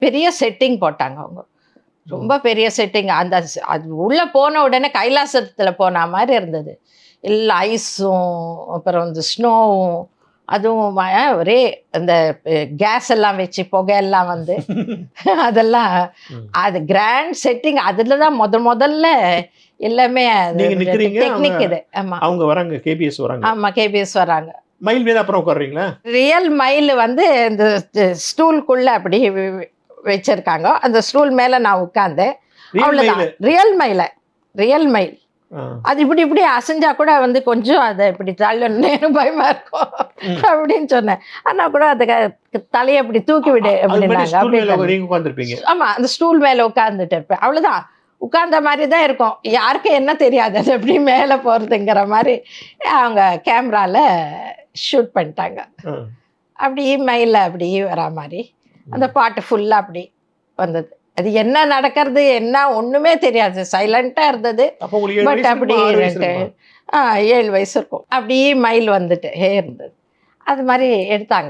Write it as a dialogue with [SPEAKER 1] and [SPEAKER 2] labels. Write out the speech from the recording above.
[SPEAKER 1] பெரிய செட்டிங் போட்டாங்க அவங்க. ரொம்ப பெரிய செட்டிங். அது உள்ளே போன உடனே கைலாசத்தில் போன மாதிரி இருந்தது. எல்லா ஐஸும் அப்புறம் இந்த ஸ்னோவும் அதுவும் ஒரே இந்த கேஸ் எல்லாம் வச்சு புகையெல்லாம் வந்து அதெல்லாம் அது கிராண்ட் செட்டிங். அதில் தான் முதல்ல எல்லாமே டெக்னிக் இது. ஆமாம்,
[SPEAKER 2] அவங்க வராங்க, கேபிஎஸ் வராங்க.
[SPEAKER 1] ஆமாம், கேபிஎஸ் வராங்க.
[SPEAKER 2] மயில் மீது அப்புறம் உட்காடுறீங்களா?
[SPEAKER 1] ரியல் மயில் வந்து இந்த ஸ்டூலுக்குள்ளே அப்படி வச்சிருக்காங்க. அந்த ஸ்டூல் மேலே நான் உட்காந்தேன். அவ்வளோதான். ரியல் மயில் அது இப்படி இப்படி அசைஞ்சா கூட வந்து கொஞ்சம் அதை இப்படி தள்ளணும் பயமா இருக்கும் அப்படின்னு சொன்னேன். ஆனால் கூட அதை தலையை அப்படி தூக்கி விடு அப்படின்னாங்க. ஆமாம், அந்த ஸ்டூல் மேலே உட்காந்துட்டு இருப்பேன். அவ்வளோதான். உட்கார்ந்த மாதிரி தான் இருக்கும். யாருக்கும் என்ன தெரியாது அது எப்படி மேலே போகிறதுங்கிற மாதிரி அவங்க கேமராவில் ஷூட் பண்ணிட்டாங்க. அப்படி மயில அப்படி வரா மாதிரி அந்த பாட்டு ஃபுல்லாக அப்படி வந்தது. அது என்ன நடக்கிறது என்ன ஒன்றுமே தெரியாது, சைலண்ட்டாக இருந்தது. பட் அப்படி 7 வயசு இருக்கும். அப்படியே மயில் வந்துட்டு இருந்தது. அது மாதிரி எடுத்தாங்க.